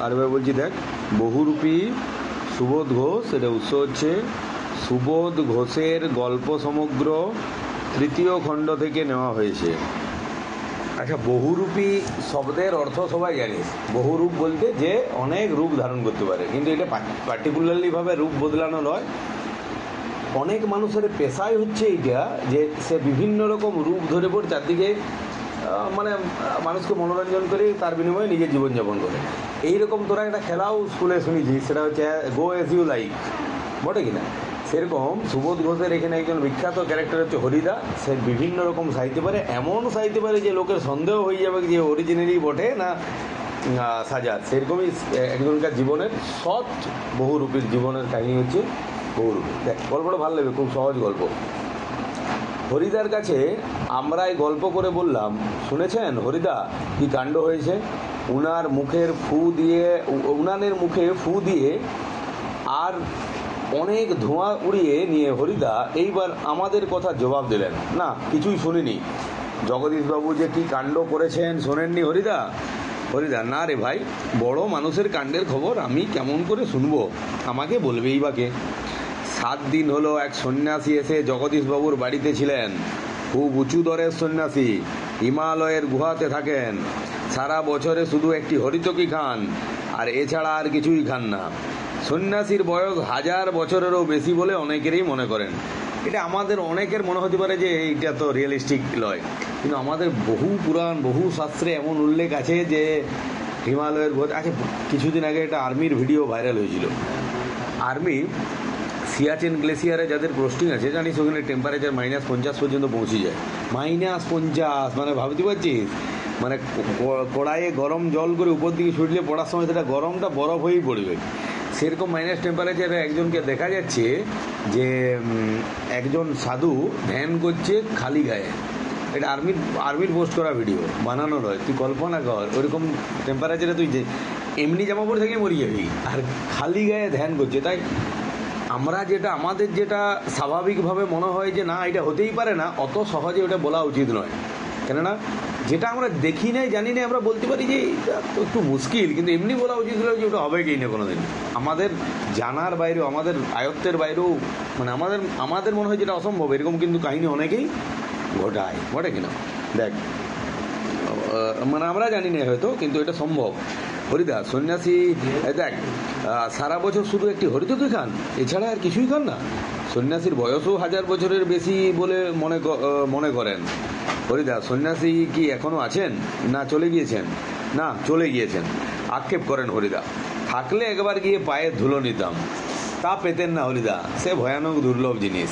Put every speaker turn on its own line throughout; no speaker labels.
আর এবার বলছি দেখ, বহুরূপী সুবোধ ঘোষ, এটা উৎস হচ্ছে সুবোধ ঘোষের গল্প সমগ্র 3য় খণ্ড থেকে নেওয়া হয়েছে। আচ্ছা, বহুরূপী শব্দের অর্থ সবাই জানিস। বহুরূপ বলতে যে অনেক রূপ ধারণ করতে পারে, কিন্তু এটা পার্টিকুলারলিভাবে রূপ বদলানো নয়। অনেক মানুষের পেশাই হচ্ছে এইটা যে সে বিভিন্ন রকম রূপ ধরে পড়ে চারদিকে মানে মানুষকে মনোরঞ্জন করে তার বিনিময়ে নিজের জীবনযাপন করে। এইরকম তোরা একটা খেলাও স্কুলে শুনেছিস, সেটা হচ্ছে গো এজ ইউ লাইক, বটে কিনা? সেরকম সুবোধ ঘোষের এখানে একজন বিখ্যাত ক্যারেক্টার হচ্ছে হরিদা। সে বিভিন্ন রকম সাহিত্য পারে, এমন সাহিত্য পারে যে লোকের সন্দেহ হয়ে যাবে যে অরিজিনালি বটে না সাজার। সেরকমই একজনকার জীবনের শর্ট বহুরূপীর জীবনের কাহিনী হচ্ছে বহুরূপী। দেখ, গল্পটা ভালো লাগবে, খুব সহজ গল্প। হরিদার কাছে আমরা এই গল্প করে বললাম, শুনেছেন হরিদা কি কাণ্ড হয়েছে? উনানের মুখে ফু দিয়ে আর অনেক ধোঁয়া উড়িয়ে নিয়ে হরিদা এইবার আমাদের কথা জবাব দিলেন, না কিছুই শুনিনি। জগদীশবাবু যে কি কাণ্ড করেছেন শোনেননি হরিদা? হরিদা, না রে ভাই, বড় মানুষের কাণ্ডের খবর আমি কেমন করে শুনবো, আমাকে বলবেই বাকে। 7 দিন হলো এক সন্ন্যাসী এসে জগদীশবাবুর বাড়িতে ছিলেন। খুব উঁচু দরের সন্ন্যাসী, হিমালয়ের গুহাতে থাকেন। সারা বছরে শুধু একটি হরিতকি খান, আর এছাড়া আর কিছুই খান না। সন্ন্যাসীর বয়স 1000 বছরেরও বেশি বলে অনেকেরই মনে করেন। এটা আমাদের অনেকের মনে হতে পারে যে এইটা তো রিয়েলিস্টিক নয়, কিন্তু আমাদের বহু পুরাণ, বহু শাস্ত্রে এমন উল্লেখ আছে যে হিমালয়ের গুহা আছে। কিছুদিন আগে একটা আর্মির ভিডিও ভাইরাল হয়েছিল। আর্মি সিয়াচেন গ্লেসিয়ারে যাদের পোস্টিং আছে, জানিস ওখানে টেম্পারেচার -50 পর্যন্ত পৌঁছে যায়। -50, মানে ভাবতে পারছিস? মানে কড়াইয়ে গরম জল করে উপর দিকে ছুটলে পড়ার সময় সেটা গরমটা বরফ হয়েই পড়বে। সেরকম মাইনাস টেম্পারেচারে একজনকে দেখা যাচ্ছে যে একজন সাধু ধ্যান করছে খালি গায়ে। এটা আর্মির পোস্ট করা ভিডিও, বানানো নয়। তুই কল্পনা কর, ওইরকম টেম্পারেচারে তুই যে এমনি জামা পরে থেকে মরে যাবি, আর খালি গায়ে ধ্যান করছে। তাই আমাদের যেটা স্বাভাবিকভাবে মনে হয় যে না এটা হতেই পারে না, অত সহজে ওটা বলা উচিত নয়। কেননা যেটা আমরা দেখি নাই, জানি না, আমরা বলতে পারি যে এটা তো একটু মুশকিল, কিন্তু এমনি বলা উচিত হলো যে ওটা হবে কি না কোনো দিন। আমাদের জানার বাইরেও, আমাদের আয়ত্তের বাইরেও, মানে আমাদের মনে হয় যেটা অসম্ভব, এরকম কিন্তু কাহিনী অনেকেই ঘটে কিনা। দেখ, মানে আমরা জানি না হয়তো, কিন্তু এটা সম্ভব। হরিদা সন্ন্যাসী দেখ সারা বছর শুধু একটি হরিতকি খান, এছাড়া আর কিছুই খান না। সন্ন্যাসীর বয়সও 1000 বছরের বেশি বলে মনে করেন। হরিদা, সন্ন্যাসী কি এখনো আছেন না চলে গিয়েছেন? না, চলে গিয়েছেন, আক্ষেপ করেন হরিদা। থাকলে একবার গিয়ে পায়ের ধুলো নিতাম, তা পেতেন না হরিদা, সে ভয়ানক দুর্লভ জিনিস।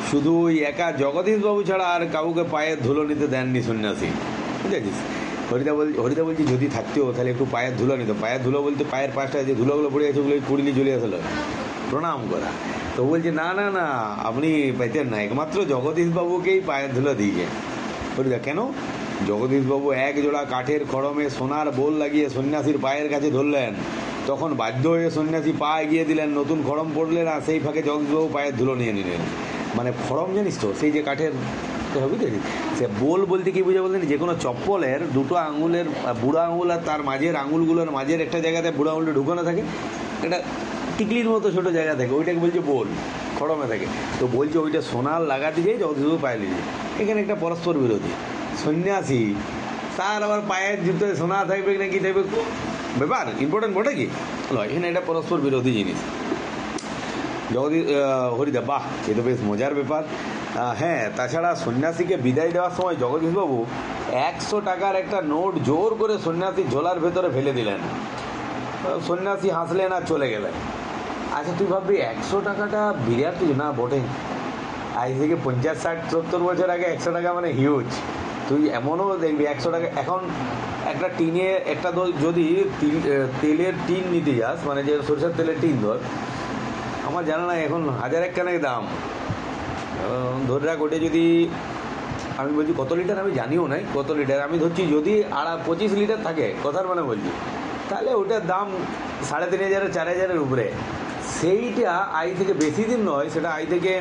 শুধু ওই একা জগদীশবাবু ছাড়া আর কাউকে পায়ের ধুলো নিতে দেননি সন্ন্যাসী, বুঝেছিস? হরিদা বলছি যদি থাকতেও তাহলে একটু পায়ের ধুলো নিত। পায়ের ধুলো বলতে পায়ের পাশটায় যে ধুলোগুলো পড়ে আছে ওগুলো পুড়িলি চলে আসলো প্রণাম করা। তো বলছে না না না, আপনি পাইতেন না, একমাত্র জগদীশবাবুকেই পায়ের ধুলো দিয়েছেন। হরিদা, কেন? জগদীশবাবু এক জোড়া কাঠের খড়মে সোনার বোল লাগিয়ে সন্ন্যাসীর পায়ের কাছে ধরলেন। তখন বাধ্য হয়ে সন্ন্যাসী পা এগিয়ে দিলেন, নতুন খড়ম পড়লেন, আর সেই ফাঁকে জগদীশবাবু পায়ের ধুলো নিয়ে নিলেন। মানে খড়ম জানিস তো, সেই যে কাঠের, বুঝেছিস? সে বোল বলতে কি বুঝে বলতেন, যে কোনো চপ্পলের দুটো আঙুলের বুড়ো আঙুল আর তার মাঝের আঙুলগুলোর মাঝের একটা জায়গাতে বুড়ো আঙুলটা ঢুকানো থাকে, এটা টিকলির মতো ছোটো জায়গা থাকে, ওইটাকে বলছে বোল, খড়মে থাকে। তো বলছে ওইটা সোনার লাগাতে যেয়ে জগদীশবাবু পায়ে লিখে। এখানে একটা পরস্পর বিরোধী। সন্ন্যাসী তার আবার পায়ের জুতোয় সোনা থাকবে না কি থাকবে, ব্যাপার ইম্পর্টেন্ট বটে কি? এখানে এটা পরস্পর বিরোধী জিনিস। হরিদা, বাহ, এ তো বেশ মজার ব্যাপার। হ্যাঁ, তাছাড়া সন্ন্যাসীকে বিদায় দেওয়ার সময় জগদীশবাবু 100 টাকার একটা নোট জোর করে সন্ন্যাসীর ঝোলার ভেতরে ফেলে দিলেন। সন্ন্যাসী হাসলেন আর চলে গেলেন। আচ্ছা, তুই ভাববি 100 টাকাটা বিরাট কিছু না বটে। আজ থেকে 50, 60, 70 বছর আগে 100 টাকা মানে হিউজ। তুই এমনও দেখবি 100 টাকা এখন একটা টিনে একটা যদি তেলের টিন নিতে যাস, মানে যে সরষের তেলের টিন ধর, আমার জানা নাই এখন 1001 খানেক দাম। ধরে রাখ ওটা যদি, আমি বলছি কত লিটার আমি জানিও নাই কত লিটার, আমি ধরছি যদি 25 লিটার থাকে, কথার মানে বলছি, তাহলে ওটার দাম 3500, 4000-এর উপরে। সেইটা আজ থেকে বেশি দিন নয়, সেটা আজ থেকে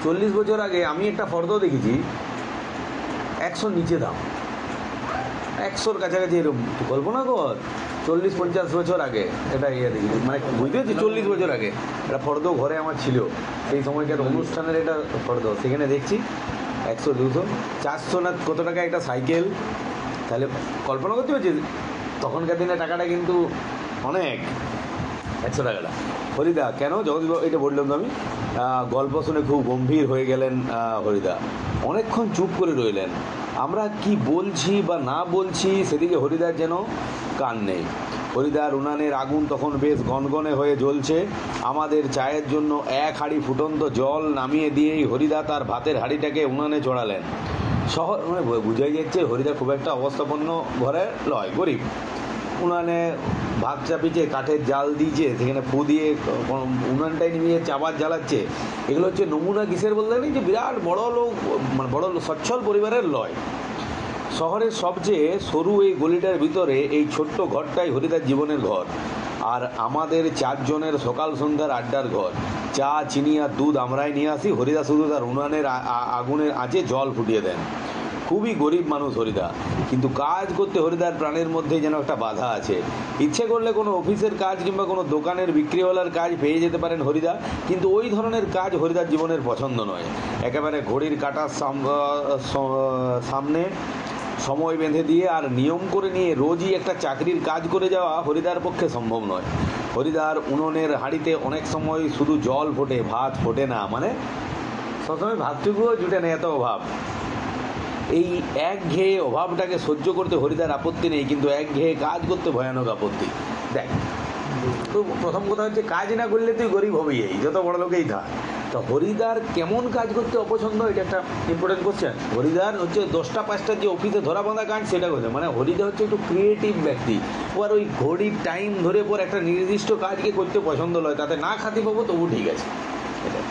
40 বছর আগে আমি একটা ফর্দ দেখেছি 100 নিচে দাম, 100-র কাছাকাছি এরকম। কল্পনা কর, 40-50 বছর আগে এটা দেখি, মানে বুঝতে পারছি 40 বছর আগে একটা ফর্দ ঘরে আমার ছিল, সেই সময়কার অনুষ্ঠানের এটা ফর্দ, সেখানে দেখছি 100-200 400 না কত টাকা একটা সাইকেল। তাহলে কল্পনা করতে পারছি তখনকার দিনে টাকাটা কিন্তু অনেক, 100 টাকাটা। হরিদা কেন জগদীশ এটা বললাম তো আমি, গল্প শুনে খুব গম্ভীর হয়ে গেলেন হরিদা, অনেকক্ষণ চুপ করে রইলেন। আমরা কি বলছি বা না বলছি সেদিকে হরিদার যেন কান নেই। হরিদার উনানের আগুন তখন বেশ গনগনে হয়ে জ্বলছে। আমাদের চায়ের জন্য এক হাঁড়ি ফুটন্ত জল নামিয়ে দিয়েই হরিদা তার ভাতের হাঁড়িটাকে উনানে চড়ালেন। শহর মানে বুঝাই যাচ্ছে হরিদা খুব একটা অবস্থাপন্ন ঘরে লয়, গরিব। উনানে ভাত চাপিয়েছে, কাঠের জাল দিয়েছে, সেখানে ফু দিয়ে উনানটাই নিয়ে চাবার জ্বালাচ্ছে। এগুলো হচ্ছে নমুনা কিসের বলতে নেই যে বিরাট বড় লোক, মানে বড় সচ্ছল পরিবারের লয়। শহরের সবচেয়ে সরু এই গলিটার ভিতরে এই ছোট্ট ঘরটাই হরিদার জীবনের ঘর, আর আমাদের 4 জনের সকাল সন্ধ্যার আড্ডার ঘর। চা, চিনি আর দুধ আমরাই নিয়ে আসি, হরিদা শুধু তার উনানের আগুনের আঁচে জল ফুটিয়ে দেন। খুবই গরিব মানুষ হরিদা, কিন্তু কাজ করতে হরিদার প্রাণের মধ্যে যেন একটা বাধা আছে। ইচ্ছে করলে কোনো অফিসের কাজ কিংবা কোনো দোকানের বিক্রিওয়ালার কাজ পেয়ে যেতে পারেন হরিদা, কিন্তু ওই ধরনের কাজ হরিদার জীবনের পছন্দ নয়। একেবারে ঘড়ির কাঁটার সামনে সময় বেঁধে দিয়ে আর নিয়ম করে নিয়ে রোজই একটা চাকরির কাজ করে যাওয়া হরিদার পক্ষে সম্ভব নয়। হরিদার উনুনের হাঁড়িতে অনেক সময় শুধু জল ফোটে, ভাত ফোটে না, মানে সবসময় ভাতটুকুও জুটে না, এত অভাব। এই একঘেয়ে অভাবটাকে সহ্য করতে হরিদার আপত্তি নেই, কিন্তু একঘেয়ে কাজ করতে ভয়ানক আপত্তি। দেখ, তো প্রথম কথা হচ্ছে কাজ না করলে তুই গরিব হবেই, এই যত বড় লোকেই থাক। তো হরিদার কেমন কাজ করতে অপছন্দ, এটা একটা ইম্পর্টেন্ট কোশ্চেন। হরিদার হচ্ছে 10টা 5টার যে অফিসে ধরা বাঁধা কাজ সেটা করছে, মানে হরিদা হচ্ছে একটু ক্রিয়েটিভ ব্যক্তি। আর ওই ঘড়ির টাইম ধরে পর একটা নির্দিষ্ট কাজকে করতে পছন্দ নয়, তাতে না খাতি পাবো তবু ঠিক আছে। এটা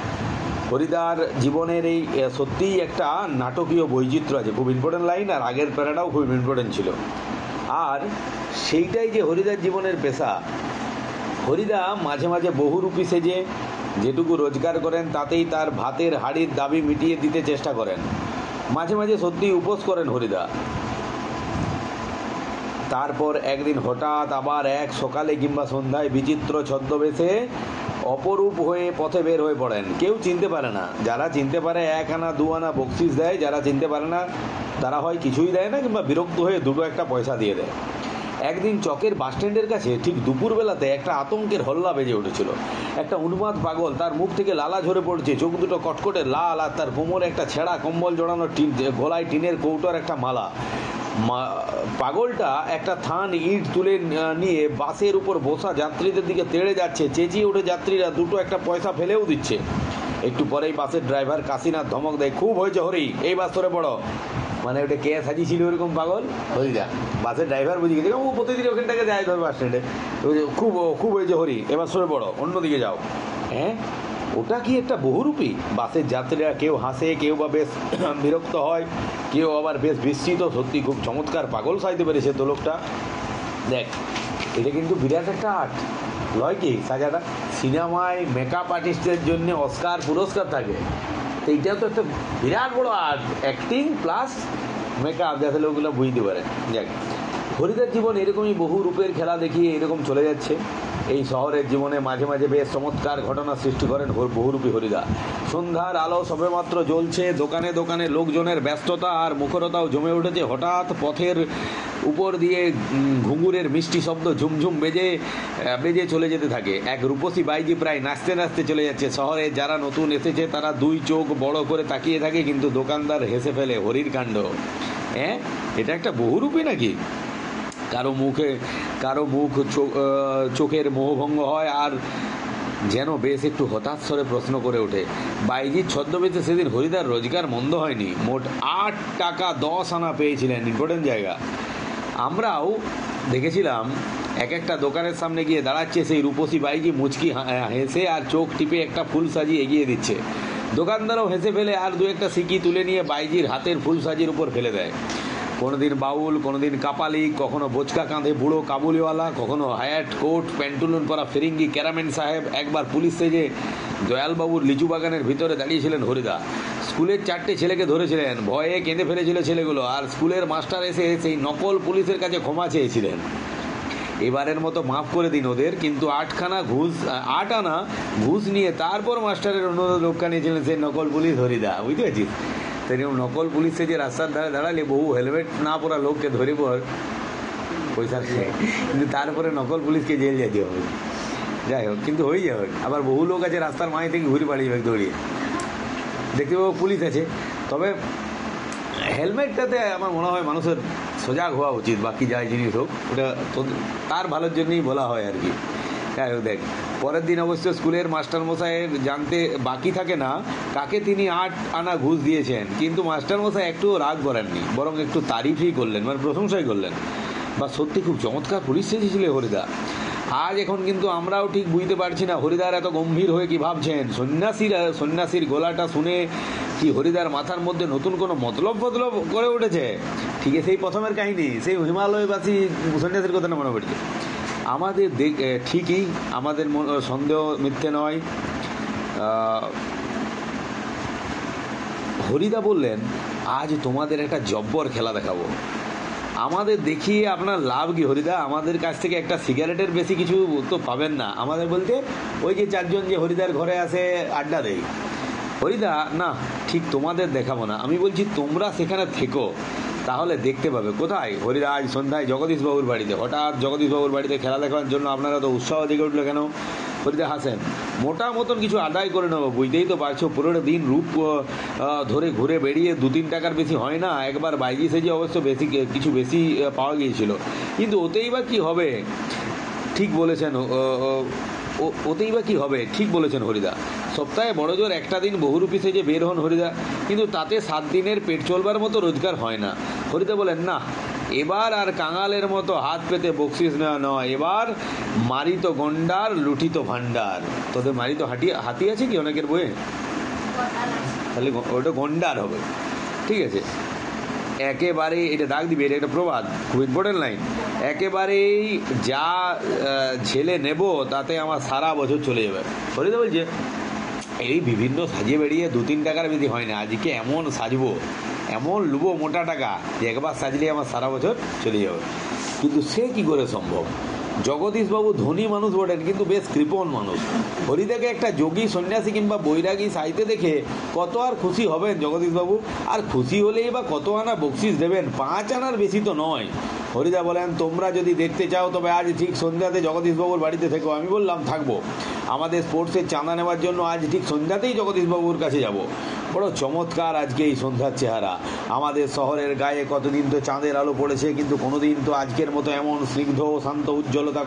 হরিদার জীবনের এই সত্যিই একটা নাটকীয় বৈচিত্র্য আছে, খুব ইম্পর্টেন্ট লাইন, আর আগের প্যারাটাও খুব ইম্পর্টেন্ট ছিল। আর সেইটাই যে হরিদার জীবনের পেশা। হরিদা মাঝে মাঝে বহুরূপী সেজে যেটুকু রোজগার করেন তাতেই তার ভাতের হাঁড়ির দাবি মিটিয়ে দিতে চেষ্টা করেন। মাঝে মাঝে সত্যি উপোস করেন হরিদা। তারপর একদিন হঠাৎ আবার এক সকালে কিংবা সন্ধ্যায় বিচিত্র ছদ্মবেশে অপরূপ হয়ে পথে বের হয়ে পড়েন। কেউ চিনতে পারে না, যারা চিনতে পারে 1 আনা 2 আনা বকশিস দেয়, যারা চিনতে পারে না তারা হয় কিছুই দেয় না কিংবা বিরক্ত হয়ে 2-1 পয়সা দিয়ে দেয়। একদিন চকের বাসস্ট্যান্ডের কাছে ঠিক দুপুরবেলাতে একটা আতঙ্কের হল্লা বেজে উঠেছিল। একটা উন্মাদ পাগল, তার মুখ থেকে লালা ঝরে পড়ছে, চোখ দুটো কটকটে লাল, আর তার কোমরে একটা ছেঁড়া কম্বল জড়ানো, গলায় টিনের কৌটোর একটা মালা। পাগলটা একটা থান ইট তুলে নিয়ে বাসের উপর বসা যাত্রীদের দিকে তেড়ে যাচ্ছে। চেঁচিয়ে উঠে যাত্রীরা 2-1 পয়সা ফেলেও দিচ্ছে। একটু পরেই বাসের ড্রাইভার কাশীনাথ ধমক দেয়, খুব হয়েছে হরি, এই বাস ধরে পড়ো। মানে ওটা কে সাজিয়েছিল ওরকম পাগল? হরিদা। বাসের ড্রাইভার বুঝে গেছে, ও প্রতিদিন ওখানটাকে যায় ধর বাস স্ট্যান্ডে, খুব খুব হয়েছে হরি, এবার সরে পড়ো, অন্যদিকে যাও। হ্যাঁ, ওটা কি একটা বহুরূপী? বাসের যাত্রীরা কেউ হাসে, কেউ বা বেশ বিরক্ত হয়, কেউ আবার বেশ বিস্মিত। সত্যি খুব চমৎকার পাগল সাজতে পেরেছে তো লোকটা। দেখ, এটা কিন্তু বিরাট একটা আর্ট লয় কি সাজাটা। সিনেমায় মেকআপ আর্টিস্টদের জন্য অস্কার পুরস্কার থাকে, তো এইটাও তো একটা বিরাট বড় আর্ট, অ্যাক্টিং প্লাস মেকআপ, যাতে লোকগুলো বুঝতে পারে। যাক, হরিদার জীবন এরকমই বহু রূপের খেলা দেখিয়ে এরকম চলে যাচ্ছে। এই শহরের জীবনে মাঝে মাঝে বেশ চমৎকার ঘটনা সৃষ্টি করেন বহুরূপী হরিদা। সন্ধ্যার আলো সবেমাত্র জ্বলছে, দোকানে দোকানে লোকজনের ব্যস্ততা আর মুখরতাও জমে উঠেছে। হঠাৎ পথের উপর দিয়ে ঘুঙুরের মিষ্টি শব্দ ঝুমঝুম বেজে বেজে চলে যেতে থাকে। এক রূপসী বাইজি প্রায় নাচতে নাচতে চলে যাচ্ছে। শহরে যারা নতুন এসেছে তারা 2 চোখ বড় করে তাকিয়ে থাকে, কিন্তু দোকানদার হেসে ফেলে, হরির কাণ্ড। হ্যাঁ, এটা একটা বহুরূপী নাকি? কারো মুখ চোখের মোহভঙ্গ হয়, আর যেন বেশ একটু হতাশ স্বরে প্রশ্ন করে ওঠে, বাইজির ছদ্মবেশে সেদিন হরিদার রোজগার মন্দ হয়নি, মোট 8 টাকা 10 আনা পেয়েছিলেন। ইম্পর্টেন্ট জায়গা। আমরাও দেখেছিলাম একটা দোকানের সামনে গিয়ে দাঁড়াচ্ছে সেই রূপসী বাইজি, মুচকি হেসে আর চোখ টিপে একটা ফুল সাজি এগিয়ে দিচ্ছে। দোকানদারও হেসে ফেলে আর 2-1 সিকি তুলে নিয়ে বাইজির হাতের ফুল সাজির উপর ফেলে দেয়। কোনোদিন বাউল, কোনোদিন কাপালি, কখনো বোচকা কাঁধে বুড়ো কাবুলিওয়ালা, কখনো হায়াট কোট প্যান্টুলুন পরা ফিরিঙ্গি ক্যারামেন সাহেব। একবার পুলিশ সেজে দয়ালবাবুর লিচু বাগানের ভিতরে দাঁড়িয়েছিলেন হরিদা। স্কুলের 4টে ছেলেকে ধরেছিলেন, ভয়ে কেঁদে ফেলেছিল ছেলেগুলো, আর স্কুলের মাস্টার এসে সেই নকল পুলিশের কাছে ক্ষমা চেয়েছিলেন। এবারের মতো মাফ করে দিন ওদের, কিন্তু 8 আনা ঘুষ নিয়ে তারপর মাস্টারের অনুরোধ রক্ষা নিয়েছিলেন সেই নকল পুলিশ হরিদা, বুঝতে পারছিস? সেরকম নকল পুলিশে যে রাস্তার ধারে দাঁড়ালে বহু হেলমেট না পরা লোককে ধরে পর পয়সা খেয়ে, কিন্তু তারপরে নকল পুলিশকে জেল যেতে হবে। যাই হোক, কিন্তু হয়ে যাবে। আবার বহু লোক আছে রাস্তার মাঝে থেকে ঘুরে পালিয়ে যাবে দৌড়িয়ে, দেখতে পাবো পুলিশ আছে। তবে হেলমেটটাতে আমার মনে হয় মানুষের সজাগ হওয়া উচিত, বাকি যাই জিনিস হোক ওটা তো তার ভালোর জন্যই বলা হয় আর কি। যাই হোক, দেখ, পরের দিন অবশ্য স্কুলের মাস্টারমশাইয়ের জানতে বাকি থাকে না কাকে তিনি 8 আনা ঘুষ দিয়েছেন, কিন্তু মাস্টারমশাই একটুও রাগ করেননি, বরং একটু তারিফই করলেন, মানে প্রশংসাই করলেন। বা সত্যি খুব চমৎকার পুলিশ সেজেছিল হরিদা। আজ এখন কিন্তু আমরাও ঠিক বুঝতে পারছি না হরিদার এত গম্ভীর হয়ে কি ভাবছেন। সন্ন্যাসীর গলাটা শুনে কি হরিদার মাথার মধ্যে নতুন কোনো মতলব করে উঠেছে? ঠিক আছে, সেই প্রথমের কাহিনী, সেই হিমালয়বাসী সন্ন্যাসীর কথা না মনে পড়ছে আমাদের। ঠিকই, আমাদের সন্দেহ মিথ্যে নয়। হরিদা বললেন, আজ তোমাদের একটা জব্বর খেলা দেখাবো। আমাদের দেখিয়ে আপনার লাভ কি হরিদা? আমাদের কাছ থেকে একটা সিগারেটের বেশি কিছু তো পাবেন না। আমাদের বলতে ওই যে 4 জন যে হরিদার ঘরে আসে আড্ডা দেয়। হরিদা, না, ঠিক তোমাদের দেখাবো না, আমি বলছি তোমরা সেখানে থেকো, তাহলে দেখতে পাবে। কোথায়? হরিদা, আজ সন্ধ্যায় জগদীশবাবুর বাড়িতে। হঠাৎ জগদীশবাবুর বাড়িতে খেলা দেখার জন্য আপনারা তো উৎসাহ দিকে উঠলো কেন? হরিদা হাসেন, মোটা মতন কিছু আদায় করে নেবো, বুঝতেই তো পারছো, পুরোটা দিন রূপ ধরে ঘুরে বেরিয়ে 2-3 টাকার বেশি হয় না। একবার বাইজি সেজে অবশ্য কিছু বেশি পাওয়া গিয়েছিল, কিন্তু ওতেই বা কি হবে? ঠিক বলেছেন, ওতেই বা কি হবে? ঠিক বলেছেন হরিদা। সপ্তাহে বড় জোর একটা দিন বহুরূপী সেজে বের হন হরিদা, কিন্তু তাতে 7 দিনের পেট চলবার মতো রোজগার হয় না। হরিদা বলেন, না, এবার আর কাঙালের মতো হাত পেতে বকশিস নেওয়া নয়, এবার মারিত গন্ডার লুঠিত ভান্ডার। তোদের মারিত হাতি আছে কি অনেকের বইয়ে? তাহলে ওটা গন্ডার হবে, ঠিক আছে? একেবারে এটা দাগ দিবি, এটা একটা প্রবাদ, খুব ইম্পর্টেন্ট লাইন। একেবারেই যা ঝেলে নেব তাতে আমার সারা বছর চলে যাবে। হরিদা বলছে, এই বিভিন্ন সাজিয়ে বেরিয়ে 2-3 টাকার বেশি হয় না, আজকে এমন সাজবো, এমন লুবো মোটা টাকা যে একবার সাজলে আমার সারা বছর চলে যাবে। কিন্তু সে কি করে সম্ভব? জগদীশবাবু ধনী মানুষ বটেন, কিন্তু বেশ কৃপণ মানুষ। হরিদাকে একটা যোগী সন্ন্যাসী কিংবা বৈরাগী সাইতে দেখে কত আর খুশি হবেন জগদীশবাবু? আর খুশি হলেই বা কত আনা বকশিস দেবেন? 5 আনার বেশি তো নয়। হরিদা বলেন, তোমরা যদি দেখতে চাও তবে আজ ঠিক সন্ধ্যাতে জগদীশবাবুর বাড়িতে থেকো। আমি বললাম, থাকবো। আমাদের স্পোর্টসের চাঁদা নেওয়ার জন্য আজ ঠিক সন্ধ্যাতেই জগদীশবাবুর কাছে যাব। বড় চমৎকার আজকে এই সন্ধ্যার চেহারা। আমাদের শহরের গায়ে কতদিন তো চাঁদের আলো পড়েছে, কিন্তু কোনোদিন তো আজকের মতো এমন স্নিগ্ধ ও শান্ত উজ্জ্বলতা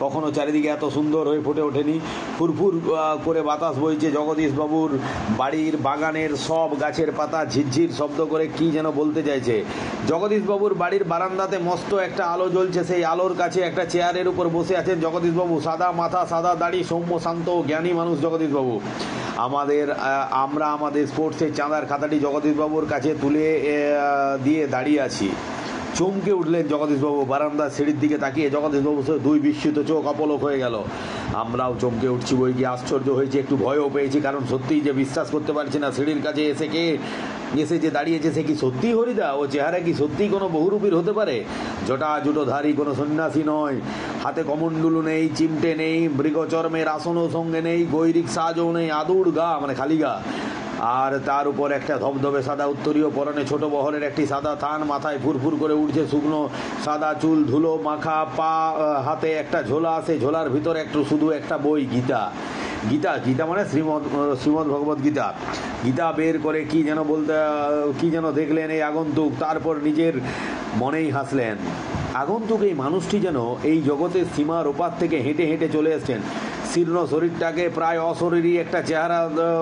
কখনো চারিদিকে এত সুন্দর হয়ে ফুটে ওঠেনি। ফুরফুর করে বাতাস বইছে, জগদীশবাবুর বাড়ির বাগানের সব গাছের পাতা ঝিরঝির শব্দ করে কি যেন বলতে চাইছে। জগদীশবাবুর বাড়ির বারান্দাতে মস্ত একটা আলো জ্বলছে, সেই আলোর কাছে একটা চেয়ারের উপর বসে আছেন জগদীশবাবু। সাদা মাথা, সাদা দাড়ি, সৌম্য শান্ত ও জ্ঞানী মানুষ জগদীশবাবু। আমরা আমাদের স্পোর্টসের চাঁদার খাতাটি জগদীশবাবুর কাছে তুলে দিয়ে দাঁড়িয়ে আছি। চমকে উঠলেন জগদীশবাবু। বারান্দার সিঁড়ির দিকে তাকিয়ে জগদীশবাবু 2 বিস্মিত চোখ অপলক হয়ে গেল। আমরাও চমকে উঠছি বই কি, আশ্চর্য হয়েছে, একটু ভয়ও পেয়েছি, কারণ সত্যিই যে বিশ্বাস করতে পারছি না সিঁড়ির কাছে এসে যে দাঁড়িয়েছে সে কি সত্যিই হরিদা? ও চেহারা কি সত্যিই কোনো বহুরূপীর হতে পারে? জটাজুটোধারী কোনো সন্ন্যাসী নয়, হাতে কমণ্ডলু নেই, চিমটে নেই, মৃগচর্মের আসনও সঙ্গে নেই, গৈরিক সাজও নেই, আদুর গা, মানে খালি গা, আর তার উপর একটা ধবধবে সাদা উত্তরীয়, পরনে ছোট বহরের একটি সাদা থান, মাথায় ফুরফুর করে উঠছে শুকনো সাদা চুল, ধুলো মাখা পা, হাতে একটা ঝোলা, সেই ঝোলার ভিতরে শুধু একটা বই, গীতা। গীতা মানে শ্রীমদ্ ভগবত গীতা। গীতা বের করে কি যেন দেখলেন এই আগন্তুক, তারপর নিজের মনেই হাসলেন। আগন্তুক এই মানুষটি যেন এই জগতের সীমার ওপার থেকে হেঁটে হেঁটে চলে এসছেন। শীর্ণ শরীরটাকে প্রায় অশরীরী একটা চেহারা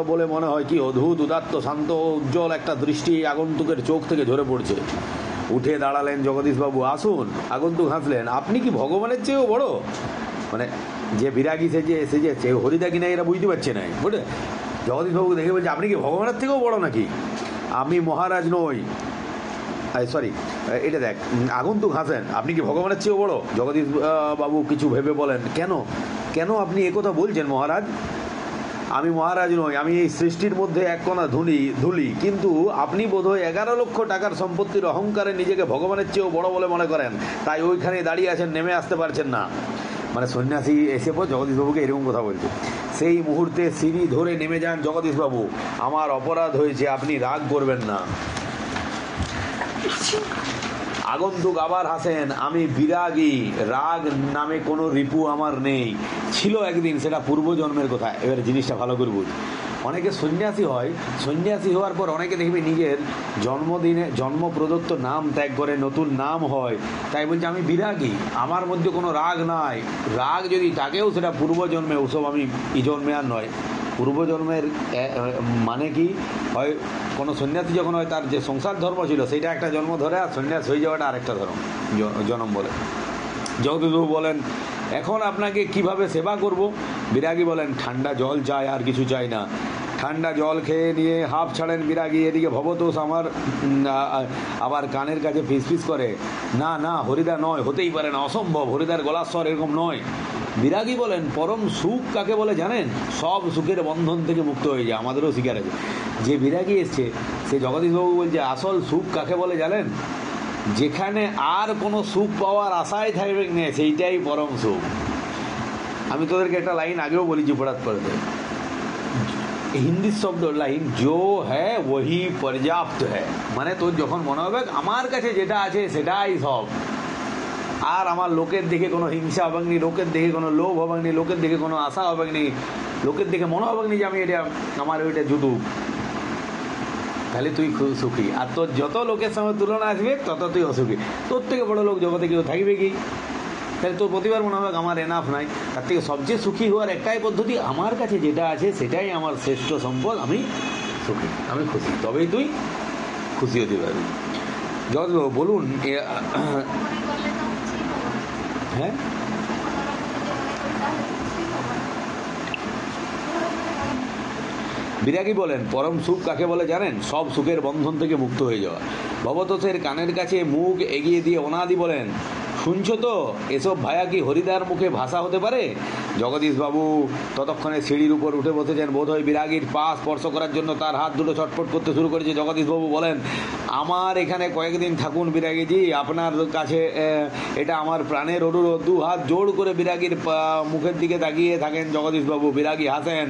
বলে মনে হয়। কি অদ্ভুত উদাত্ত, শান্ত ও উজ্জ্বল একটা দৃষ্টি আগন্তুকের চোখ থেকে ঝরে পড়ছে। উঠে দাঁড়ালেন জগদীশবাবু। আসুন। আগন্তুক হাসলেন। আপনি কি ভগবানের চেয়েও বড়? মানে যে বিরাগী সেজেছে হরিদা কিনা এরা বুঝতে পারছে না, বুঝলে? জগদীশবাবুকে দেখে বলছে, আপনি কি ভগবানের থেকেও বড় নাকি? আমি মহারাজ নই, সরি, এটা দেখ। আগন্তুক হাসেন। আপনি কি ভগবানের চেয়েও বড়? জগদীশ বাবু কিছু ভেবে বলেন, কেন আপনি একথা বলছেন মহারাজ? আমি মহারাজ নই, আমি এই সৃষ্টির মধ্যে এক কণা ধুলি, কিন্তু আপনি বোধহয় 11 লক্ষ টাকার সম্পত্তির অহংকারে নিজেকে ভগবানের চেয়েও বড় বলে মনে করেন, তাই ওইখানে দাঁড়িয়ে আছেন, নেমে আসতে পারছেন না। মানে সন্ন্যাসী এসে পর জগদীশবাবুকে এরকম কথা বলছে। সেই মুহূর্তে সিঁড়ি ধরে নেমে যান জগদীশবাবু, আমার অপরাধ হয়েছে, আপনি রাগ করবেন না। আগন্তুক আবার হাসেন, আমি বিরাগী, রাগ নামে কোনো রিপু আমার নেই, ছিল একদিন, সেটা পূর্বজন্মের কথা। এবার জিনিসটা ভালো করে বুঝ। অনেকে সন্ন্যাসী হয়, সন্ন্যাসী হওয়ার পর অনেকে দেখবে নিজের জন্মদিনে জন্ম প্রদত্ত নাম ত্যাগ করে নতুন নাম হয়, তাই বলছে আমি বিরাগী, আমার মধ্যে কোনো রাগ নাই। রাগ যদি থাকেও সেটা পূর্বজন্মে, ওসব আমি এই জন্মে আর নয়। পূর্বজন্মের মানে কি হয়, কোনো সন্ন্যাসী যখন হয় তার যে সংসার ধর্ম ছিল সেটা একটা জন্ম ধরে, আর সন্ন্যাস হয়ে যাওয়াটা আরেকটা ধর্ম জন্ম বলে। জগদীশবাবু বলেন, এখন আপনাকে কিভাবে সেবা করব? বিরাগী বলেন, ঠান্ডা জল চাই, আর কিছু চাই না। ঠান্ডা জল খেয়ে নিয়ে হাঁপ ছাড়েন বিরাগী। এদিকে ভবতোষ আমার আবার কানের কাছে ফিসফিস করে, না না হরিদা নয়, হতেই পারে না, অসম্ভব, হরিদার গলার স্বর এরকম নয়। বিরাগী বলেন, পরম সুখ কাকে বলে জানেন? সব সুখের বন্ধন থেকে মুক্ত হয়ে যায়। আমাদেরও শিকার আছে। যে বিরাগী এসছে সে জগদীশবাবু বলছে, আসল সুখ কাকে বলে জানেন? যেখানে আর কোনো সুখ পাওয়ার আশাই থাকবে না, সেইটাই পরম সুখ। আমি তোদেরকে একটা লাইন আগেও বলেছি, পড়াত পড়তে, হিন্দি শব্দ লাইন, জো হ্যাঁ ওহি পর্যাপ্ত হ্যাঁ, মানে তোর যখন মনে হবে আমার কাছে যেটা আছে সেটাই সব, আর আমার লোকের দেখে কোনো হিংসা হবে নি, লোকের দেখে কোনো লোভ হবে নি, লোকের দেখে কোনো আশা হবে নি, লোকের দেখে মনে হবে নি যে আমি এটা আমার ওইটা জুটুক, তাহলে তুই খুব সুখী। আর তোর যত লোকের সঙ্গে তুলনা আসবে তত তুই অসুখী। তোর থেকে বড় লোক জগতে কেউ থাকবে কি? তাহলে তোর প্রতিবার মনে হবে আমার এনাফ নাই। তার থেকে সবচেয়ে সুখী হওয়ার একটাই পদ্ধতি, আমার কাছে যেটা আছে সেটাই আমার শ্রেষ্ঠ সম্পদ, আমি সুখী, আমি খুশি, তবেই তুই খুশি হতে পারবি। জগৎবাবু বলুন। হ্যাঁ, বিরাগী বলেন, পরম সুখ কাকে বলে জানেন? সব সুখের বন্ধন থেকে মুক্ত হয়ে যাওয়া। ভবতোষের কানের কাছে মুখ এগিয়ে দিয়ে অনাদি বলেন, শুনছো তো, এসব ভায়া কি হরিদার মুখে ভাষা হতে পারে? জগদীশবাবু ততক্ষণে সিঁড়ির উপর উঠে বসেছেন। বোধ হয় বিরাগীর পা স্পর্শ করার জন্য তার হাত দুটো ছটফট করতে শুরু করেছে। জগদীশবাবু বলেন, আমার এখানে কয়েকদিন থাকুন বিরাগীজি, আপনার কাছে এটা আমার প্রাণের অনুরোধ। দু হাত জোড় করে বিরাগীর মুখের দিকে তাকিয়ে থাকেন জগদীশবাবু। বিরাগী হাসেন,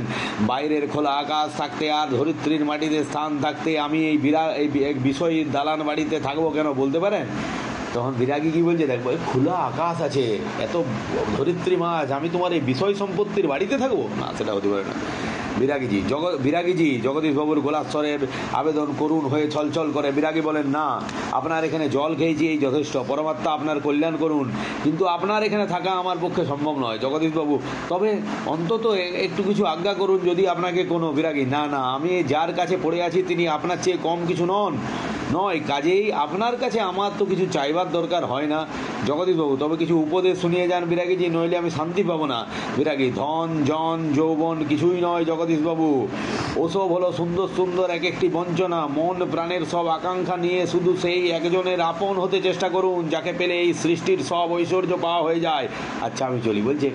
বাইরের খোলা আকাশ থাকতে আর ধরিত্রীর মাটিতে স্থান থাকতে আমি এই বিষয় দালান বাড়িতে থাকবো কেন বলতে পারেন? তখন বিরাগী কি বলছে, দেখবো খোলা আকাশ আছে, এত ধরিত্রী মাছ, আমি তোমার এই বিষয় সম্পত্তির বাড়িতে থাকবো না, সেটা হতে পারে না। বিরাগীজি জগদীশবাবুর গোলার স্বরের আবেদন করুণ হয়ে ছলছল করে। বিরাগী বলেন, না, আপনার এখানে জল খেয়েছি এই যথেষ্ট, পরমাত্মা আপনার কল্যাণ করুন, কিন্তু আপনার এখানে থাকা আমার পক্ষে সম্ভব নয়। জগদীশবাবু, তবে অন্তত একটু কিছু আজ্ঞা করুন যদি আপনাকে কোনো। বিরাগী, না না, আমি যার কাছে পড়ে আছি তিনি আপনার চেয়ে কম কিছু নয়, কাজেই আপনার কাছে আমার তো কিছু চাইবার দরকার হয় না। জগদীশবাবু, তবে কিছু উপদেশ শুনিয়ে যান বিরাগীজি, নইলে আমি শান্তি পাবো না। বিরাগী, ধন জন যৌবন কিছুই নয় জগদীশবাবু, ওসব হলো সুন্দর সুন্দর এক একটি বঞ্চনা। মন প্রাণের সব আকাঙ্ক্ষা নিয়ে শুধু সেই একজনের আপন হতে চেষ্টা করুন, যাকে পেলে এই সৃষ্টির সব ঐশ্বর্য পাওয়া হয়ে যায়। আচ্ছা আমি চলি। বলছে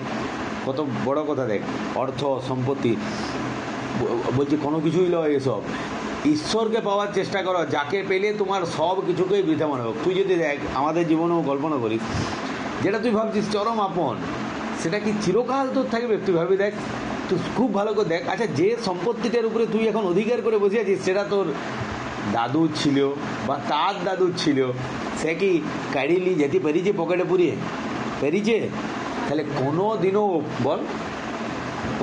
কত বড় কথা, দেখ, অর্থ সম্পত্তি বলছে কোনো কিছুই নয় এসব, ঈশ্বরকে পাওয়ার চেষ্টা করো, যাকে পেলে তোমার সব কিছুকেই বৃথা মনে হোক। তুই যদি দেখ, আমাদের জীবনেও কল্পনা করিস, যেটা তুই ভাবছিস চরম আপন, সেটা কি চিরকাল তোর থাকবে? তুই ভাবি দেখ, তুই খুব ভালো করে দেখ। আচ্ছা, যে সম্পত্তিটার উপরে তুই এখন অধিকার করে বসে আছিস, সেটা তোর দাদু ছিল বা তার দাদু ছিল, সে কি কাড়িলি যেতে পেরিয়েছে পকেটে পুরিয়ে পেরিয়েছে? তাহলে কোনো দিনও বল,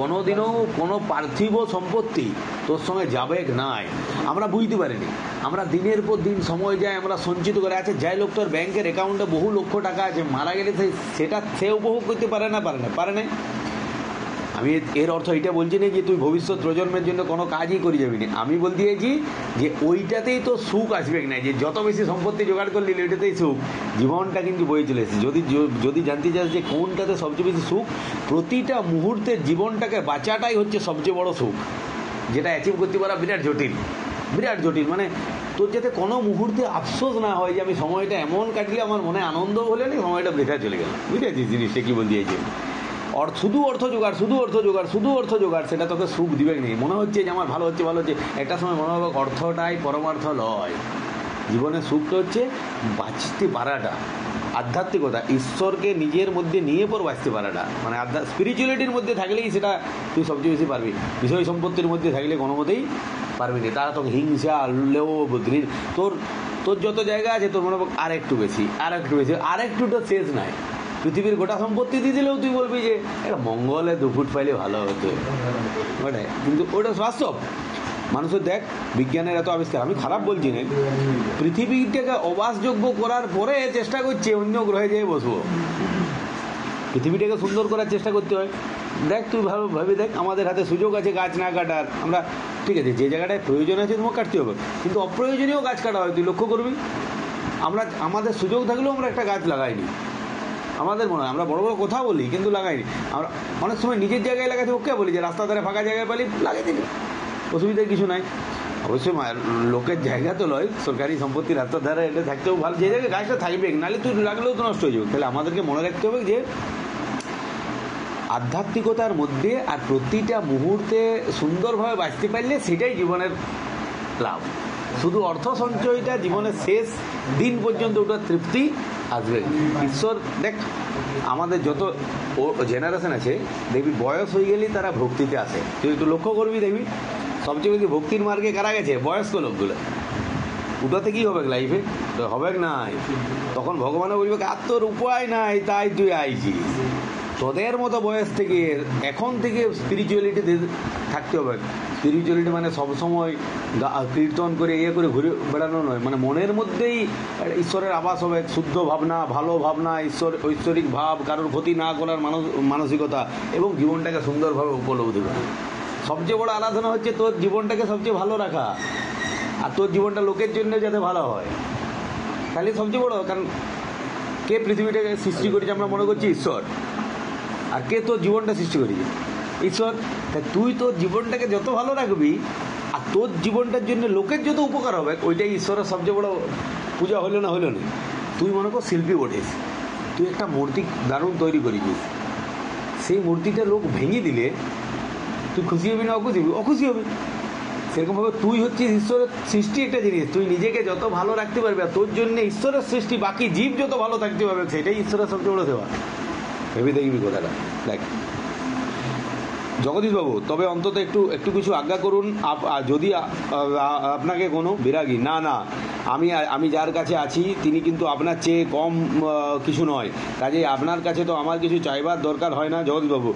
কোনোদিনও কোনো পার্থিব সম্পত্তি তোর সঙ্গে যাবে নাই। আমরা বুঝতে পারিনি, আমরা দিনের পর দিন সময় যায়, আমরা সঞ্চিত করে আছে। যাই লোক তোর ব্যাংকের অ্যাকাউন্টে বহু লক্ষ টাকা আছে, মারা গেলে সেটা সে উপভোগ করতে পারে না। আমি এর অর্থ এটা বলছি না যে তুই ভবিষ্যৎ প্রজন্মের জন্য কোনো কাজই করে যাবি না। আমি বলতে চাইছি যে ওইটাতেই তো সুখ আসবে না, যে যত বেশি সম্পত্তি জোগাড় করলি ওইটাতেই সুখ। জীবনটা কিন্তু বয়ে চলে এসেছে। যদি জানতে চাস যে কোনটাতে সবচেয়ে বেশি সুখ, প্রতিটা মুহূর্তের জীবনটাকে বাঁচাটাই হচ্ছে সবচেয়ে বড় সুখ, যেটা অ্যাচিভ করতে পারা বিরাট জটিল। মানে তোর যাতে কোনো মুহূর্তে আফসোস না হয় যে আমি সময়টা এমন কাটলে আমার মনে আনন্দ হলে না, সময়টা বৃথা চলে গেল। বুঝেছিস জিনিসটা কি বলতে চাইছি? শুধু অর্থ জোগাড়, শুধু অর্থ জোগাড়, শুধু অর্থ জোগাড়, সেটা তোকে সুখ দিবে নেই। মনে হচ্ছে যে আমার ভালো হচ্ছে, ভালো হচ্ছে, একটা সময় মনে হবে অর্থটাই পরমার্থ নয়। জীবনের সুখটা হচ্ছে বাঁচতে পারাটা, আধ্যাত্মিকতা, ঈশ্বরকে নিজের মধ্যে নিয়ে পর বাঁচতে পারাটা, মানে স্পিরিচুয়ালিটির মধ্যে থাকলেই সেটা তুই সবচেয়ে বেশি পারবি। বিষয় সম্পত্তির মধ্যে থাকলে কোনো মতেই পারবি না। তারা তোকে হিংসা, লোভ, ঘৃণা, তোর তোর যত জায়গা আছে তোর মনে আর একটু বেশি, আর একটু বেশি, আর একটুটা শেষ নাই। পৃথিবীর গোটা সম্পত্তি দিয়ে দিলেও তুই বলবি যে এটা মঙ্গলে 2 ফুট পাইলে ভালো হতো, ওটাই। কিন্তু ওটা বাস্তব। মানুষের দেখ, বিজ্ঞানের এত আবিষ্কার, আমি খারাপ বলছি না, পৃথিবীটাকে অবাসযোগ্য করার পরে চেষ্টা করছে অন্য গ্রহে যেয়ে বসবো। পৃথিবীটাকে সুন্দর করার চেষ্টা করতে হয়। দেখ তুই ভাবে দেখ, আমাদের হাতে সুযোগ আছে গাছ না কাটার। আমরা ঠিক আছে, যে জায়গাটায় প্রয়োজন আছে তোমাকে কাটতে হবে, কিন্তু অপ্রয়োজনীয় গাছ কাটা হয়, তুই লক্ষ্য করবি। আমাদের সুযোগ থাকলেও আমরা একটা গাছ লাগাইনি। আমাদের মনে হয় আমরা বড় বড় কথা বলি কিন্তু লাগাইনি। আমরা অনেক সময় নিজের জায়গায় লাগাতে ওকে বলি যে রাস্তা ধারে ফাঁকা জায়গায় পালি লাগাই দিলি, অসুবিধার কিছু নাই। অবশ্যই লোকের জায়গা তো নয়, সরকারি সম্পত্তি রাস্তার ধারে এটা থাকতেও ভালো, যে জায়গায় গাছটা থাকবে, নাহলে তুই লাগলেও তো নষ্ট হয়ে যাবে। তাহলে আমাদেরকে মনে রাখতে হবে যে আধ্যাত্মিকতার মধ্যে আর প্রতিটা মুহূর্তে সুন্দরভাবে বাঁচতে পারলে সেটাই জীবনের লাভ। শুধু অর্থ সঞ্চয়টা জীবনের শেষ দিন পর্যন্ত ওটা তৃপ্তি আসবে। ঈশ্বর দেখ, আমাদের যত জেনারেশন আছে দেখবি বয়স হয়ে গেলেই তারা ভক্তিতে আসে। তুই একটু লক্ষ্য করবি, দেখবি সবচেয়ে বেশি ভক্তির মার্গে কারা গেছে? বয়স্ক লোকগুলো। ওটাতে কি হবে লাইফে? হবে নাই। তখন ভগবানও বলবে আর তোর উপায় নাই, তাই তুই আইছিস। তোদের মতো বয়স থেকে এখন থেকে স্পিরিচুয়ালিটি থাকতে হবে। স্পিরিচুয়ালিটি মানে সবসময় কীর্তন করে করে ঘুরে বেড়ানো নয়, মানে মনের মধ্যেই ঈশ্বরের আবাস হবে, শুদ্ধ ভাবনা, ভালো ভাবনা, ঐশ্বরিক ভাব, কারোর ক্ষতি না করার মানসিকতা, এবং জীবনটাকে সুন্দরভাবে উপলব্ধি করা। সবচেয়ে বড় আরাধনা হচ্ছে তোর জীবনটাকে সবচেয়ে ভালো রাখা, আর তোর জীবনটা লোকের জন্য যাতে ভালো হয়, তাহলে সবচেয়ে বড়। কারণ কে পৃথিবীটাকে সৃষ্টি করেছে আমরা মনে করছি? ঈশ্বর। আর কে তোর জীবনটা সৃষ্টি করেছে? ঈশ্বর। তাই তুই তোর জীবনটাকে যত ভালো রাখবি আর তোর জীবনটার জন্য লোকের যত উপকার হবে, ওইটাই ঈশ্বরের সবচেয়ে বড় পূজা। হলো না তুই মনে কর শিল্পী ওঠেস, তুই একটা মূর্তি দারুণ তৈরি করেছিস, সেই মূর্তিটা লোক ভেঙে দিলে তুই খুশি হবি না অখুশি হবি? অখুশি হবি। সেরকমভাবে তুই হচ্ছিস ঈশ্বরের সৃষ্টি একটা জিনিস, তুই নিজেকে যত ভালো রাখতে পারবি আর তোর জন্য ঈশ্বরের সৃষ্টি বাকি জীব যত ভালো থাকতে পারবে, সেটাই ঈশ্বরের সবচেয়ে বড় সেবা। ভেবে দেখবি কথাটা। দেখ জগদীশবাবু, তবে অন্তত একটু কিছু আজ্ঞা করুন। যদি আপনাকে কোনো বিরাগী না আমি যার কাছে আছি তিনি কিন্তু আপনার চেয়ে কম কিছু নয়, কাজেই আপনার কাছে তো আমার কিছু চাইবার দরকার হয় না জগদীশবাবু।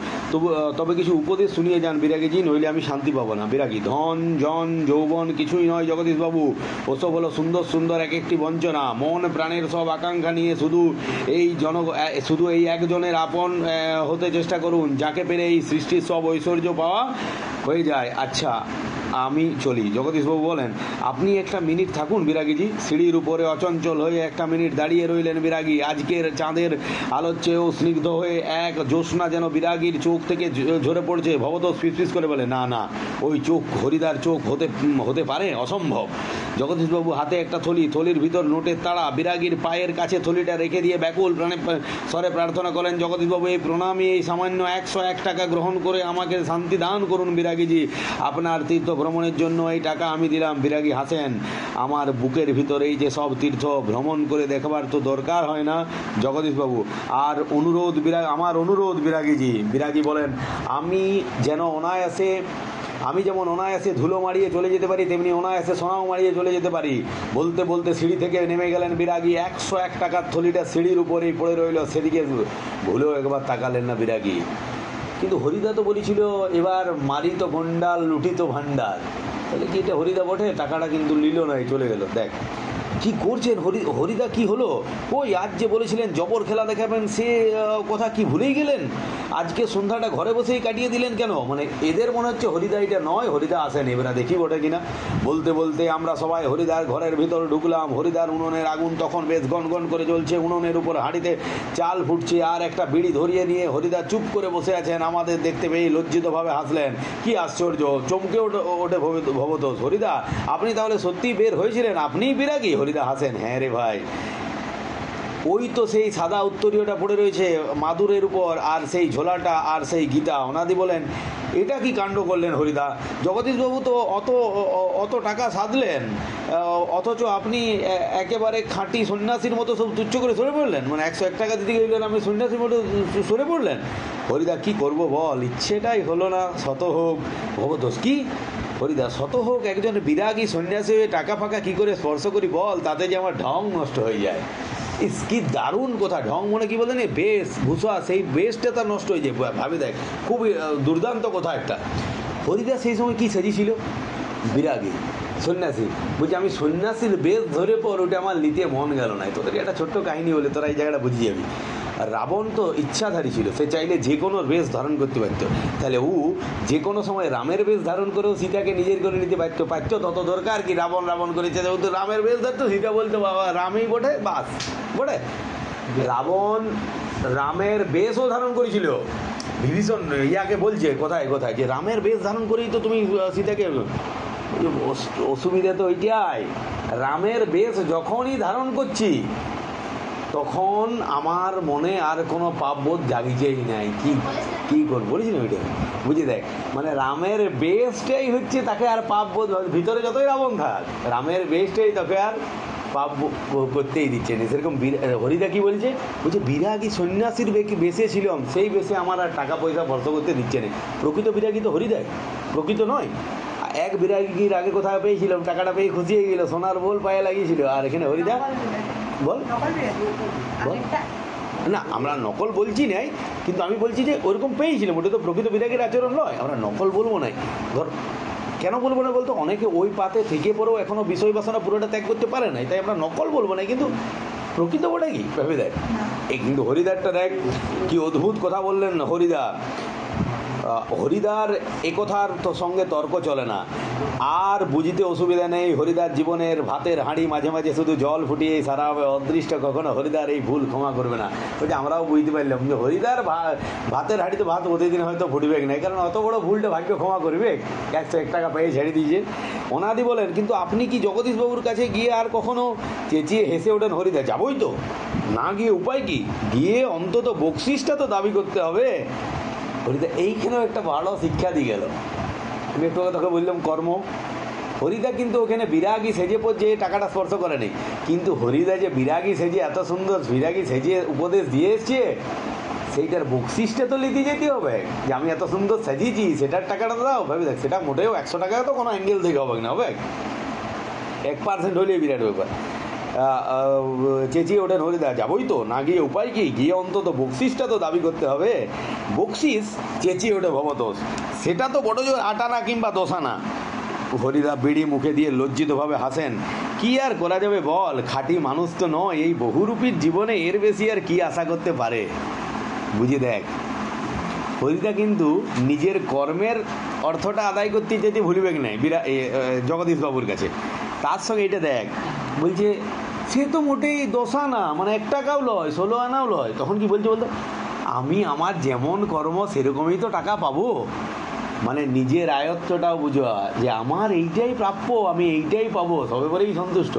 তবে কিছু উপদেশ শুনিয়ে যান বিরাগীজি, নইলে আমি শান্তি পাবো না। বিরাগী, ধন জন যৌবন কিছুই নয় জগদীশবাবু, ওসব হলো সুন্দর সুন্দর এক একটি বঞ্চনা। মন প্রাণের সব আকাঙ্ক্ষা নিয়ে শুধু এই একজনের আপন হতে চেষ্টা করুন, যাকে পেরে এই সৃষ্টির সব ঐশ্বর্য পাওয়া হয়ে যায়। আচ্ছা আমি চলি। জগদীশবাবু বলেন, আপনি একটা মিনিট থাকুন বিরাগীজি। সিঁড়ির উপরে অচঞ্চল হয়ে একটা মিনিট দাঁড়িয়ে রইলেন বিরাগী। আজকের চাঁদের আলোর চেয়েও স্নিগ্ধ হয়ে এক জ্যোৎস্না যেন বিরাগীর চোখ থেকে ঝরে পড়ছে। ভবতোষ ফিসফিস করে বলে, না ওই চোখ হরিদার চোখ হতে পারে? অসম্ভব। জগদীশবাবু হাতে একটা থলির ভিতর নোটের তাড়া। বিরাগীর পায়ের কাছে থলিটা রেখে দিয়ে ব্যাকুল প্রাণে স্বরে প্রার্থনা করেন, জগদীশবাবু এই প্রণামী, এই সামান্য 101 টাকা গ্রহণ করে আমাকে শান্তি দান করুন বিরাগীজি। আপনার তীর্থ ভ্রমণের জন্য এই টাকা আমি দিলাম। বিরাগী হাসেন, আমার বুকের ভিতরেই যে সব তীর্থ ভ্রমণ করে দেখবার তো দরকার হয় না জগদীশবাবু। আমার অনুরোধ বিরাগীজি। বিরাগী বলেন, আমি যেমন অনায়াসে ধুলো মারিয়ে চলে যেতে পারি, তেমনি অনায়াসে সোনাও মারিয়ে চলে যেতে পারি। বলতে বলতে সিঁড়ি থেকে নেমে গেলেন বিরাগী। 101 টাকার থলিটা সিঁড়ির উপরেই পড়ে রইল, সেদিকে ভুলেও একবার তাকালেন না বিরাগী। কিন্তু হরিদা তো বলেছিল এবার মারি তো গন্ডাল, লুটি তো ভান্ডার। তাহলে কি এটা হরিদা বটে? টাকাটা কিন্তু নিল নাই, চলে গেল। দেখ কি করছেন হরিদা, কি হলো? ওই আজ যে বলেছিলেন জবর খেলা দেখাবেন, সে কথা কি ভুলেই গেলেন? আজকে সন্ধ্যাটা ঘরে বসেই কাটিয়ে দিলেন কেন? মানে এদের মনে হচ্ছে হরিদা এটা নয়, হরিদা আসেন, এবার দেখি বটে কিনা। বলতে বলতে আমরা সবাই হরিদার ঘরের ভিতর ঢুকলাম। হরিদার উনুনের আগুন তখন বেশ গনগন করে জ্বলছে। উনুনের উপর হাঁড়িতে চাল ফুটছে, আর একটা বিড়ি ধরিয়ে নিয়ে হরিদা চুপ করে বসে আছেন। আমাদের দেখতে পেয়ে লজ্জিতভাবে হাসলেন। কি আশ্চর্য! চমকে ওঠে ভবতোষ। হরিদা, আপনি তাহলে সত্যি বের হয়েছিলেন? আপনিই বিরাগী? হরিদা হাসেন, হ্যাঁ রে ভাই, ওই তো সেই সাদা উত্তরীয়টা পড়ে রয়েছে মাদুরের উপর, আর সেই ঝোলাটা আর সেই গীতা। ওনাদি বলেন এটা কি কাণ্ড করলেন হরিদা, জগদীশবাবু তো অত টাকা সাধলেন, অথচ আপনি একেবারে খাঁটি সন্ন্যাসীর মতো সব তুচ্ছ করে সরে পড়লেন, মানে 101 টাকা দিতে গেলেন আপনি সন্ন্যাসীর মতো সরে পড়লেন। হরিদা কি করব বল, ইচ্ছেটাই হলো না, শত হোক ভবদোষ। কি হরিদা, শত হোক একজন বিরাগী সন্ন্যাসী হয়ে টাকা ফাঁকা কী করে স্পর্শ করি বল, তাতে যে আমার ঢং নষ্ট হয়ে যায়। ইস কি দারুণ কথা, ঢং মনে কি বলেন, বেশ ভূষা, সেই বেশটা তার নষ্ট হয়ে যায়। ভাবি দেখ, খুবই দুর্দান্ত কথা একটা। হরিদা সেই সময় কি সেজেছিল, বিরাগী সন্ন্যাসী। বলছি আমি সন্ন্যাসীর বেশ ধরে পর, ওটা আমার নিতে মন গেল না। তোদের একটা ছোট্ট কাহিনী বলে তোরা এই জায়গাটা বুঝিয়ে যাবি। আর রাবণ তো ইচ্ছাধারী ছিল, সে চাইলে যে কোনো বেশ ধারণ করতে পারত। তাহলে ও যে কোনো সময় রামের বেশ ধারণ করেও সীতাকে নিজের করে নিতে পারত। তত দরকার কি রাবণ রাবণ করেছে, যেহেতু রামের বেশ ধরতো, সীতা বলতো বাবা রামই বটে, বাস বটে। রাবণ রামের বেশও ধারণ করেছিল। বিভীষণ ইয়াকে বলছে কোথায় কোথায় যে রামের বেশ ধারণ করেই তো তুমি সীতাকে, অসুবিধা তো ওইটাই, রামের বেশ যখনই ধারণ করছি তখন আমার মনে আর কোনো পাপবোধ জাগিছেই নাই। কি করবো বলেছিলাম ওইটা, বুঝে দেখ, মানে রামের বেশটাই হচ্ছে তাকে আর পাপবোধ, ভিতরে যতই রাবণ থাক, রামের বেশটাই তাকে আর পাপ করতেই দিচ্ছে না। সেরকম হরিদা কি বলছে, বলছে বিরাগী সন্ন্যাসীর বেশে ছিলাম, সেই বেশে আমার আর টাকা পয়সা ভরসা করতে দিচ্ছে না। প্রকৃত বিরাগী তো হরিদাই, প্রকৃত নয়। এক বিরাগীর আগে কোথাও পেয়েছিলাম, টাকাটা পেয়ে খুশি হয়ে গেল, সোনার বোল পায়ে লাগিয়েছিল, আর এখানে হরিদা বল না, আমরা নকল বলছি নাই, কিন্তু আমি বলছি যে ওরকম পেয়েছিলাম, ওটা তো প্রকৃত বিরাগীর আচরণ নয়, আমরা নকল বলবো নাই। ধর কেন বলবো না বলতো, অনেকে ওই পাতে থেকে পরেও এখনো বিষয় বাসনা পুরোটা ত্যাগ করতে পারে নাই, তাই আমরা নকল বলবো না, কিন্তু প্রকৃত বটে কি ভেবে দেখ। এই কিন্তু হরিদারটা দেখ কি অদ্ভুত কথা বললেন হরিদা। হরিদার একথার তো সঙ্গে তর্ক চলে না, আর বুঝিতে অসুবিধা নেই। হরিদার জীবনের ভাতের হাঁড়ি মাঝে মাঝে শুধু জল ফুটিয়ে সারা হবে, অদৃষ্ট কখনো হরিদার এই ভুল ক্ষমা করবে না। বলছে আমরাও বুঝতে পারলাম যে হরিদার ভাতের হাঁড়িতে ভাত প্রতিদিন হয়তো ফুটবে না, কারণ অত বড় ভুলটা ভাগ্য ক্ষমা করবে, 101 টাকা পেয়ে ছেড়ে দিয়েছে। ওনাদি বলেন কিন্তু আপনি কি জগদীশবাবুর কাছে গিয়ে আর কখনো চেঁচিয়ে হেসে ওঠেন হরিদা? যাবই তো, না গিয়ে উপায় কি, গিয়ে অন্তত বকশিসটা তো দাবি করতে হবে। হরিদা এইখানেও একটা ভালো শিক্ষা দিয়ে গেল। আমি একটু তোকে বললাম কর্ম, হরিদা কিন্তু ওখানে বিরাগী সেজে যে টাকাটা স্পর্শ করেনি, কিন্তু হরিদা যে বিরাগী সেজে এত সুন্দর বিরাগী সেজে উপদেশ দিয়ে এসছে, সেইটার বকশিসটা তো নিতে যেতে হবে, যে আমি এত সুন্দর সেজেছি সেটার টাকাটা দাও। ভাবি দেখ, সেটা মোটেও 100 টাকা তো কোনো অ্যাঙ্গেল থেকে হবে না, হবে 1% হলেই বিরাট ব্যাপার। চেঁচিয়ে ওঠেন হরিদা, যাবই তো, না গিয়ে উপায় কি, গিয়ে অন্তত বকশিসটা তো দাবি করতে হবে। বকশিস, চেঁচিয়ে ওঠে ভবতোষ, সেটা তো বড় জোর 8 আনা কিংবা 10 আনা। হরিদা বিড়ি মুখে দিয়ে লজ্জিতভাবে হাসেন। কি আর করা যাবে বল, খাঁটি মানুষ তো নয়, এই বহুরূপীর জীবনে এর বেশি আর কি আশা করতে পারে। বুঝে দেখ, হরিদা কিন্তু নিজের কর্মের অর্থটা আদায় করতে যেতে ভুলবে নাই জগদীশবাবুর কাছে। তার সঙ্গে এটা দেখ, বলছে সে তো মোটেই 10 আনা, মানে 1 টাকাও লয়, 16 আনাও লয়। তখন কি বলছে বলতো, আমি আমার যেমন কর্ম সেরকমই তো টাকা পাবো, মানে নিজের আয়ত্তটাও বুঝা যে আমার এইটাই প্রাপ্য, আমি এইটাই পাবো, সবে বলেই সন্তুষ্ট।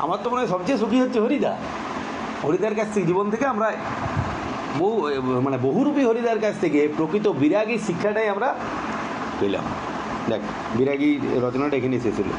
আমার তো মনে হয় সবচেয়ে সুখী হচ্ছে হরিদা। হরিদার কাছ থেকে জীবন থেকে আমরা বহুরূপী হরিদার কাছ থেকে প্রকৃত বিরাগী শিক্ষাটাই আমরা পেলাম। দেখ, বিরাগী রচনাটা এখানেই শেষ হলো।